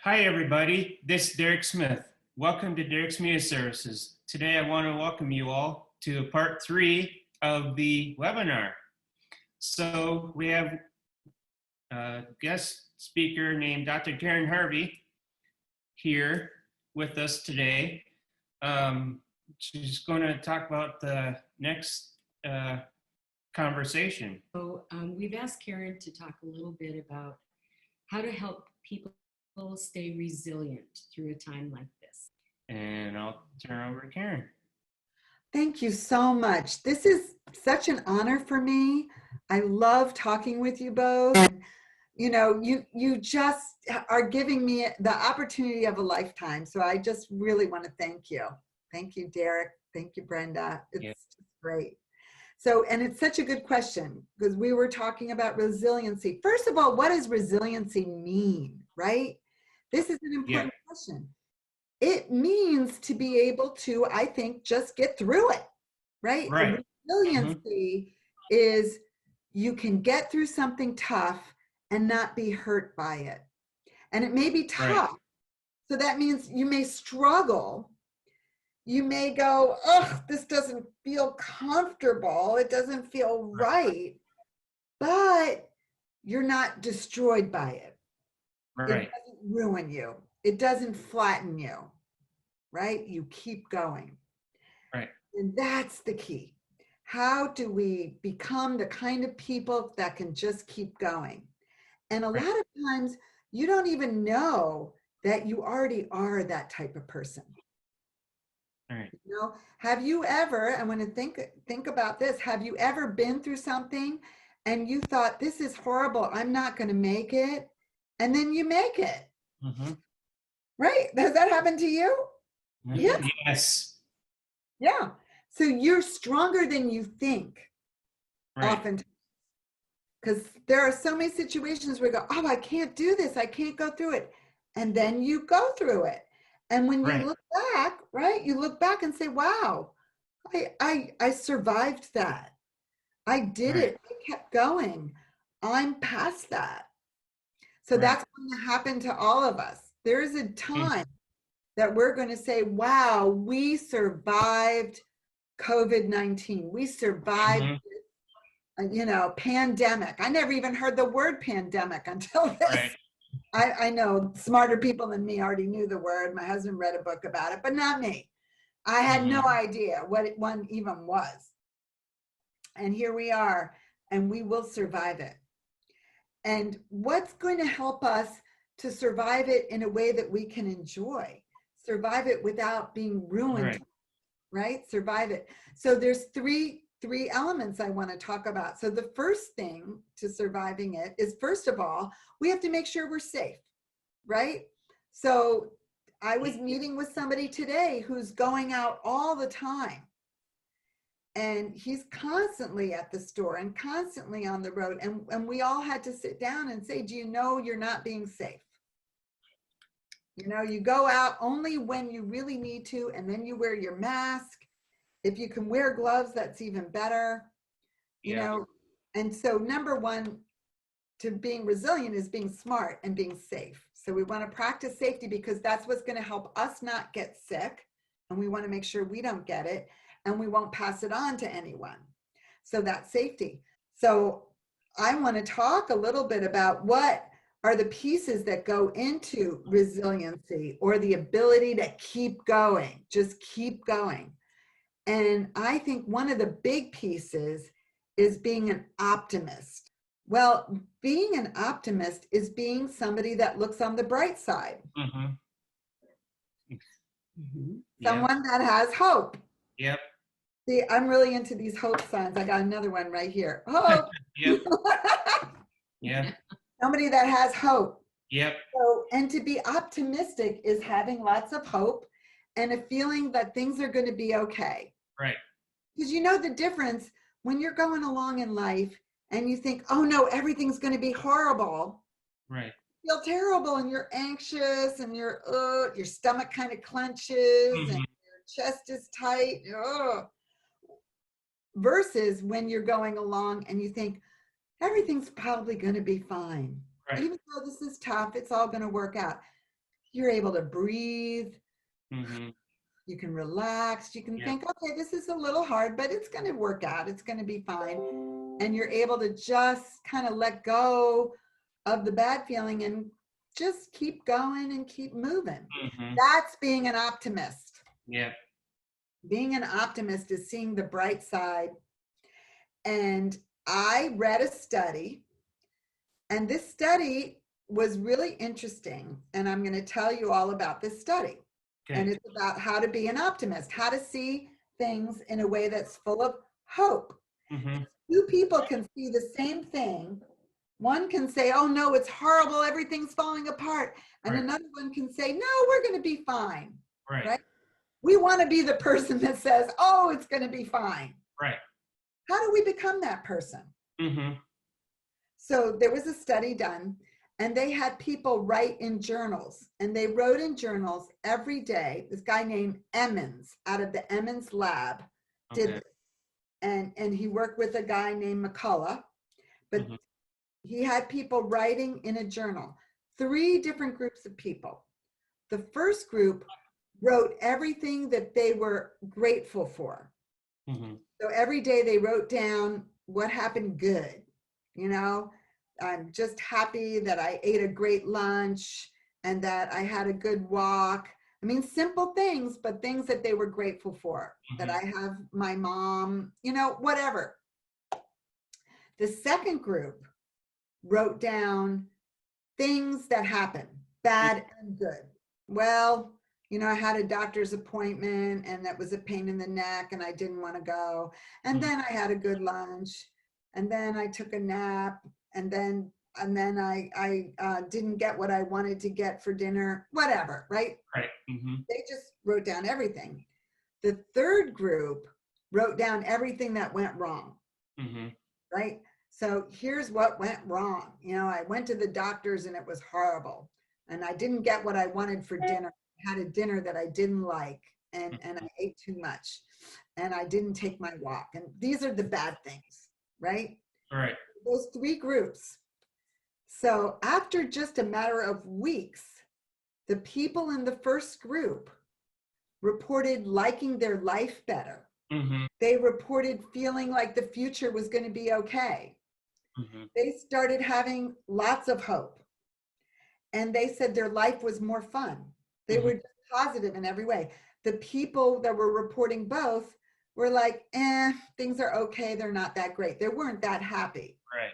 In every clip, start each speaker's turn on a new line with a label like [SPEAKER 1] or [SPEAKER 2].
[SPEAKER 1] Hi, everybody. This is Derek Smith. Welcome to Derek's Media Services. Today, I want to welcome you all to part 3 of the webinar. So we have a guest speaker named Dr. Karyn Harvey here with us today. She's going to talk about the next conversation.
[SPEAKER 2] So we've asked Karyn to talk a little bit about how to help people stay resilient through a time like this.
[SPEAKER 1] And I'll turn over to Karyn.
[SPEAKER 3] Thank you so much. This is such an honor for me. I love talking with you both. And, you know, you just are giving me the opportunity of a lifetime. So I just really want to thank you. Thank you, Derek. Thank you, Brenda. It's great. So, and it's such a good question because we were talking about resiliency. First of all, what does resiliency mean, right? This is an important question. It means to be able to, I think, just get through it, right?
[SPEAKER 1] Right.
[SPEAKER 3] Resiliency is you can get through something tough and not be hurt by it. And it may be tough. Right. So that means you may struggle. You may go, oh, this doesn't feel comfortable. It doesn't feel right. But you're not destroyed by it.
[SPEAKER 1] Right.
[SPEAKER 3] It doesn't ruin you. It doesn't flatten you, right? You keep going.
[SPEAKER 1] Right.
[SPEAKER 3] And that's the key. How do we become the kind of people that can just keep going? And a lot of times you don't even know that you already are that type of person.
[SPEAKER 1] Right.
[SPEAKER 3] You know, have you ever, I want to think about this, have you ever been through something and you thought, this is horrible, I'm not going to make it, and then you make it?
[SPEAKER 1] Mm-hmm.
[SPEAKER 3] Right? Has that happened to you? Yeah.
[SPEAKER 1] Yes.
[SPEAKER 3] Yeah. So you're stronger than you think.
[SPEAKER 1] Right.
[SPEAKER 3] Often. Because there are so many situations where you go, oh, I can't do this. I can't go through it. And then you go through it. And when you look back, right, you look back and say, wow, I survived that. I did it. I kept going. I'm past that. So that's going to happen to all of us. There is a time that we're going to say, wow, we survived COVID-19. We survived, you know, pandemic. I never even heard the word pandemic until this. I know smarter people than me already knew the word. My husband read a book about it, but not me. I had no idea what one even was. And here we are, and we will survive it. And what's going to help us to survive it in a way that we can enjoy? Survive it without being ruined, right? Survive it. So there's three elements I want to talk about. So the first thing to surviving it is, first of all, we have to make sure we're safe, right? So I was meeting with somebody today who's going out all the time. And he's constantly at the store and constantly on the road. And we all had to sit down and say, do you know you're not being safe? You know, you go out only when you really need to, and then you wear your mask. If you can wear gloves, that's even better. You know, and so number one to being resilient is being smart and being safe. So we want to practice safety because that's what's going to help us not get sick. And we want to make sure we don't get it and we won't pass it on to anyone. So that's safety. So I want to talk a little bit about what are the pieces that go into resiliency or the ability to keep going, just keep going. And I think one of the big pieces is being an optimist. Well, being an optimist is being somebody that looks on the bright side. Someone that has hope.
[SPEAKER 1] Yep.
[SPEAKER 3] See, I'm really into these hope signs. I got another one right here. Hope.
[SPEAKER 1] Yeah.
[SPEAKER 3] Somebody that has hope.
[SPEAKER 1] Yep.
[SPEAKER 3] So, and to be optimistic is having lots of hope and a feeling that things are going to be okay.
[SPEAKER 1] Right.
[SPEAKER 3] Because you know the difference when you're going along in life and you think, oh no, everything's going to be horrible.
[SPEAKER 1] Right.
[SPEAKER 3] You feel terrible and you're anxious and your stomach kind of clenches and your chest is tight. Versus when you're going along and you think, everything's probably going to be fine. Even though this is tough, it's all going to work out. you're able to breathe.
[SPEAKER 1] Mm-hmm.
[SPEAKER 3] You can relax. You can
[SPEAKER 1] Yeah.
[SPEAKER 3] think, okay, this is a little hard, but it's going to work out. It's going to be fine. And you're able to just kind of let go of the bad feeling and just keep going and keep moving.
[SPEAKER 1] Mm-hmm.
[SPEAKER 3] That's being an optimist.
[SPEAKER 1] Yeah.
[SPEAKER 3] Being an optimist is seeing the bright side. And I read a study, and this study was really interesting. And I'm going to tell you all about this study.
[SPEAKER 1] Okay.
[SPEAKER 3] And it's about how to be an optimist, how to see things in a way that's full of hope.
[SPEAKER 1] Mm-hmm.
[SPEAKER 3] Two people can see the same thing. One can say, oh no, it's horrible, everything's falling apart. And
[SPEAKER 1] Right.
[SPEAKER 3] another one can say, no, we're going to be fine.
[SPEAKER 1] Right.
[SPEAKER 3] Right? We want to be the person that says, oh, it's going to be fine.
[SPEAKER 1] Right.
[SPEAKER 3] How do we become that person?
[SPEAKER 1] Mm-hmm.
[SPEAKER 3] So there was a study done, and they had people write in journals, and they wrote in journals every day. This guy named Emmons out of the Emmons lab did
[SPEAKER 1] Okay.
[SPEAKER 3] this. And he worked with a guy named McCullough, but
[SPEAKER 1] Mhm.
[SPEAKER 3] he had people writing in a journal, 3 different groups of people. The first group wrote everything that they were grateful for.
[SPEAKER 1] Mm-hmm.
[SPEAKER 3] So every day they wrote down what happened good. You know, I'm just happy that I ate a great lunch and that I had a good walk. I mean, simple things, but things that they were grateful for, that I have my mom, you know, whatever. The second group wrote down things that happened, bad and good. Well, you know, I had a doctor's appointment and that was a pain in the neck and I didn't want to go. And then I had a good lunch, and then I took a nap, and then I didn't get what I wanted to get for dinner, whatever, right?
[SPEAKER 1] Right. Mm-hmm.
[SPEAKER 3] They just wrote down everything. The third group wrote down everything that went wrong,
[SPEAKER 1] Mm-hmm.
[SPEAKER 3] right? So here's what went wrong. You know, I went to the doctor's and it was horrible. And I didn't get what I wanted for dinner. I had a dinner that I didn't like, and I ate too much. And I didn't take my walk. And these are the bad things, right?
[SPEAKER 1] Right.
[SPEAKER 3] Those 3 groups. So after just a matter of weeks, the people in the first group reported liking their life better.
[SPEAKER 1] Mm-hmm.
[SPEAKER 3] They reported feeling like the future was going to be okay.
[SPEAKER 1] Mm-hmm.
[SPEAKER 3] They started having lots of hope. And they said their life was more fun. They were just positive in every way. The people that were reporting both were like, things are okay. They're not that great. They weren't that happy.
[SPEAKER 1] Right.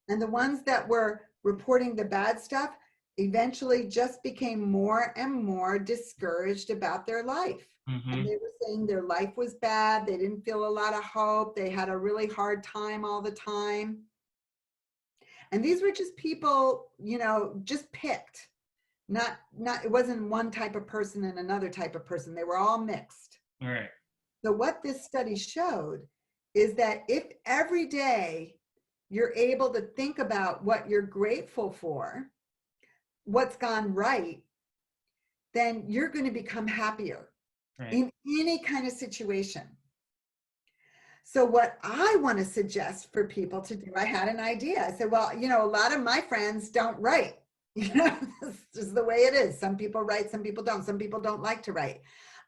[SPEAKER 3] And the ones that were reporting the bad stuff eventually just became more and more discouraged about their life.
[SPEAKER 1] Mm-hmm.
[SPEAKER 3] And they were saying their life was bad. They didn't feel a lot of hope. They had a really hard time all the time. And these were just people, you know, just picked. Not, it wasn't one type of person and another type of person. They were all mixed.
[SPEAKER 1] Right.
[SPEAKER 3] So what this study showed is that if every day you're able to think about what you're grateful for, what's gone right, then you're going to become happier in any kind of situation. So what I want to suggest for people to do, I had an idea. I said, well, you know, a lot of my friends don't write. You know, this is the way it is. Some people write, some people don't. Some people don't like to write.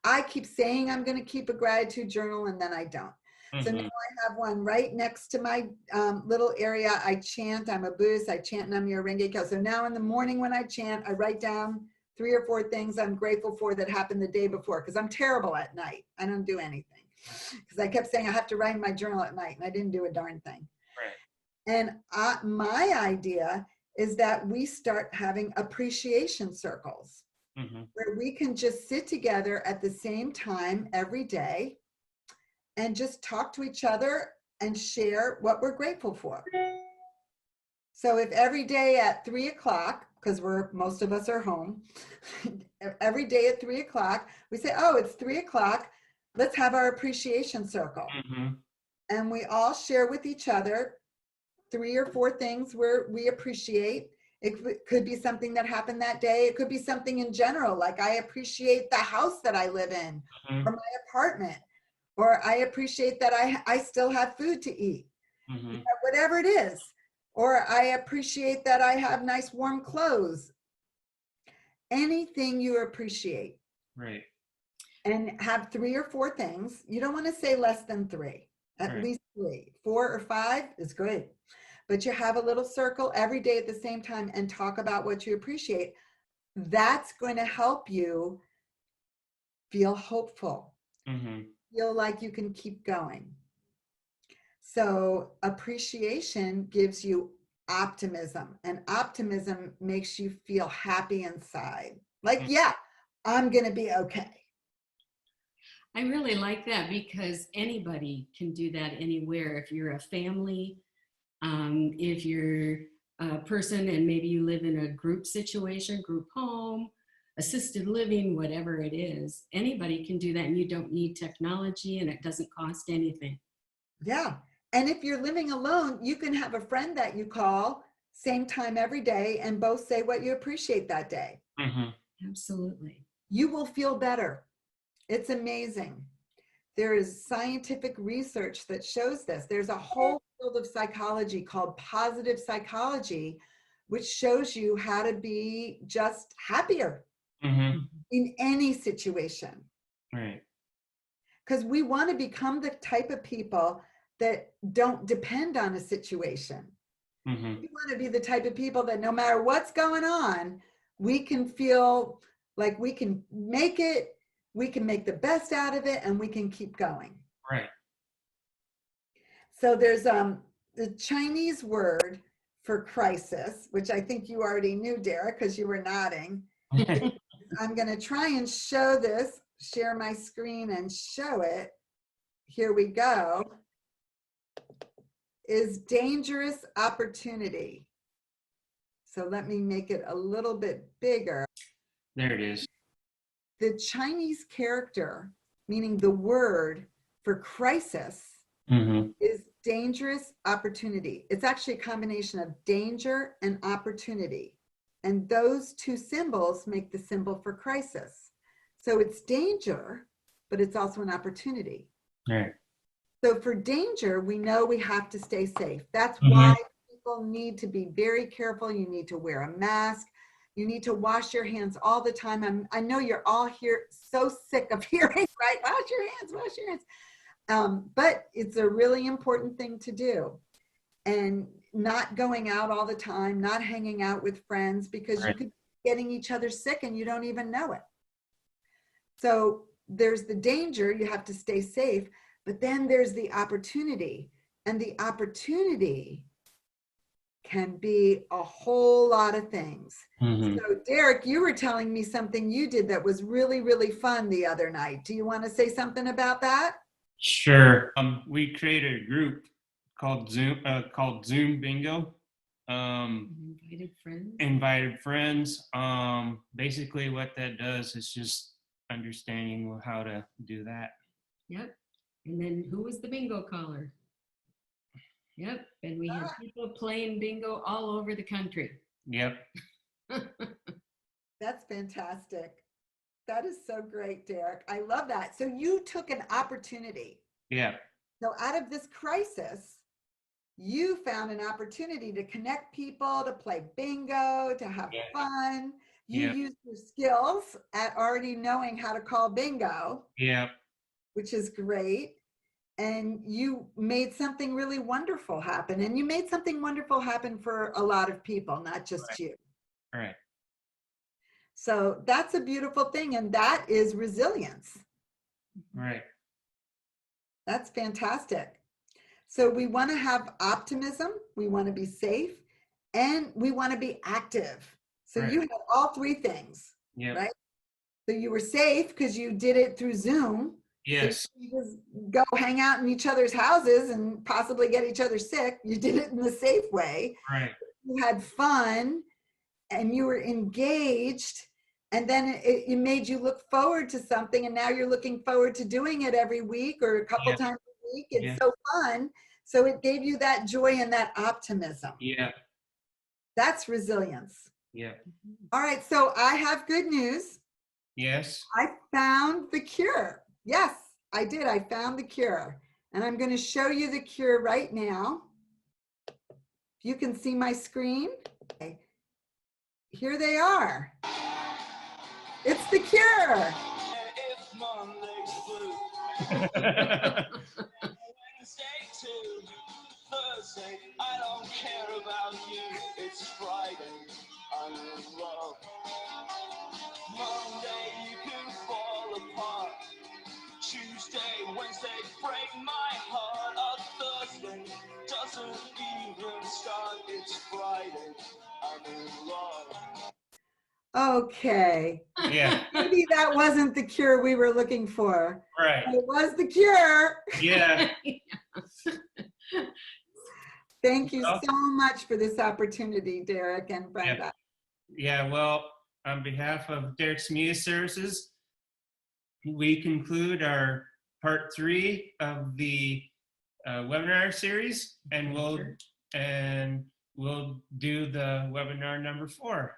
[SPEAKER 3] I keep saying I'm going to keep a gratitude journal, and then I don't. So now I have one right next to my little area. I chant. I'm a Buddhist. I chant Nam-myoho Renge Kyo. So now in the morning when I chant, I write down 3 or 4 things I'm grateful for that happened the day before, because I'm terrible at night. I don't do anything. Because I kept saying I have to write in my journal at night, and I didn't do a darn thing.
[SPEAKER 1] Right.
[SPEAKER 3] And my idea is that we start having appreciation circles where we can just sit together at the same time every day and just talk to each other and share what we're grateful for. So if every day at 3 o'clock, because most of us are home, every day at 3 o'clock, we say, oh, it's 3 o'clock. Let's have our appreciation circle. And we all share with each other 3 or 4 things where we appreciate. It could be something that happened that day. It could be something in general, like I appreciate the house that I live in or my apartment, or I appreciate that I still have food to eat, whatever it is. Or I appreciate that I have nice warm clothes. anything you appreciate.
[SPEAKER 1] Right.
[SPEAKER 3] And have 3 or 4 things. You don't want to say less than 3, at
[SPEAKER 1] Right.
[SPEAKER 3] least 3. 4 or 5 is good. But you have a little circle every day at the same time and talk about what you appreciate. That's going to help you feel hopeful,
[SPEAKER 1] Mm-hmm.
[SPEAKER 3] feel like you can keep going. So appreciation gives you optimism, and optimism makes you feel happy inside. Like, yeah, I'm going to be okay.
[SPEAKER 2] I really like that because anybody can do that anywhere. If you're a family, if you're a person and maybe you live in a group situation, group home, assisted living, whatever it is, anybody can do that, and you don't need technology and it doesn't cost anything.
[SPEAKER 3] Yeah. And if you're living alone, you can have a friend that you call same time every day and both say what you appreciate that day.
[SPEAKER 1] Mm-hmm.
[SPEAKER 2] Absolutely.
[SPEAKER 3] You will feel better. It's amazing. There is scientific research that shows this. There's a whole field of psychology called positive psychology, which shows you how to be just happier
[SPEAKER 1] Mm-hmm.
[SPEAKER 3] in any situation.
[SPEAKER 1] Right.
[SPEAKER 3] Because we want to become the type of people that don't depend on a situation.
[SPEAKER 1] Mm-hmm.
[SPEAKER 3] We want to be the type of people that no matter what's going on, we can feel like we can make it, we can make the best out of it, and we can keep going.
[SPEAKER 1] Right.
[SPEAKER 3] So there's the Chinese word for crisis, which I think you already knew, Derek, because you were nodding. I'm going to try and show this, share my screen and show it. Here we go. Is dangerous opportunity. So let me make it a little bit bigger.
[SPEAKER 1] There it is.
[SPEAKER 3] The Chinese character, meaning the word for crisis,
[SPEAKER 1] Mm-hmm.
[SPEAKER 3] is dangerous opportunity. It's actually a combination of danger and opportunity. And those 2 symbols make the symbol for crisis. So it's danger, but it's also an opportunity.
[SPEAKER 1] Right.
[SPEAKER 3] So for danger, we know we have to stay safe. That's
[SPEAKER 1] Mhm.
[SPEAKER 3] why people need to be very careful. You need to wear a mask. You need to wash your hands all the time. I know you're all here so sick of hearing, right? Wash your hands, wash your hands. But it's a really important thing to do. And not going out all the time, not hanging out with friends, because you
[SPEAKER 1] Right.
[SPEAKER 3] could be getting each other sick and you don't even know it. So there's the danger, you have to stay safe, but then there's the opportunity. And the opportunity can be a whole lot of things.
[SPEAKER 1] Mm-hmm.
[SPEAKER 3] So Derek, you were telling me something you did that was really, really fun the other night. Do you want to say something about that?
[SPEAKER 1] Sure. We created a group called Zoom Bingo.
[SPEAKER 2] Invited friends.
[SPEAKER 1] Invited friends. Basically, what that does is just understanding how to do that.
[SPEAKER 2] Yep. And then who was the bingo caller? Yep. And we had people playing bingo all over the country.
[SPEAKER 1] Yep.
[SPEAKER 3] That's fantastic. That is so great, Derek. I love that. So you took an opportunity.
[SPEAKER 1] Yeah.
[SPEAKER 3] So out of this crisis, you found an opportunity to connect people, to play bingo, to have fun. You used your skills at already knowing how to call bingo,
[SPEAKER 1] Yeah.
[SPEAKER 3] which is great. And you made something really wonderful happen. And you made something wonderful happen for a lot of people, not just you.
[SPEAKER 1] All right.
[SPEAKER 3] So that's a beautiful thing. And that is resilience.
[SPEAKER 1] Right.
[SPEAKER 3] That's fantastic. So we want to have optimism, we want to be safe, and we want to be active. So
[SPEAKER 1] Right.
[SPEAKER 3] you have all 3 things,
[SPEAKER 1] Yep.
[SPEAKER 3] right? So you were safe because you did it through Zoom.
[SPEAKER 1] Yes.
[SPEAKER 3] So you just go hang out in each other's houses and possibly get each other sick. You did it in the safe way.
[SPEAKER 1] Right.
[SPEAKER 3] You had fun and you were engaged. And then it made you look forward to something. And now you're looking forward to doing it every week or a couple times a week. It's so fun. So it gave you that joy and that optimism.
[SPEAKER 1] Yeah.
[SPEAKER 3] That's resilience.
[SPEAKER 1] Yeah.
[SPEAKER 3] All right. So I have good news.
[SPEAKER 1] Yes.
[SPEAKER 3] I found the cure. Yes, I did. I found the cure. And I'm going to show you the cure right now. If you can see my screen. Okay. Here they are. It's The Cure.
[SPEAKER 4] If Monday's blue, Wednesday too, Thursday, I don't care about you. It's Friday, I'm in love. Monday, you can fall apart. Tuesday, Wednesday, break my heart. Thursday doesn't even start. It's Friday, I'm in love.
[SPEAKER 3] Okay.
[SPEAKER 1] Yeah,
[SPEAKER 3] Maybe that wasn't the Cure we were looking for.
[SPEAKER 1] right.
[SPEAKER 3] It was The Cure.
[SPEAKER 1] Yeah.
[SPEAKER 3] Thank you
[SPEAKER 1] Well,
[SPEAKER 3] so much for this opportunity, Derek and Brenda.
[SPEAKER 1] Yeah, well, on behalf of Derek's Media Services, we conclude our part 3 of the webinar series, and we'll do the webinar number 4.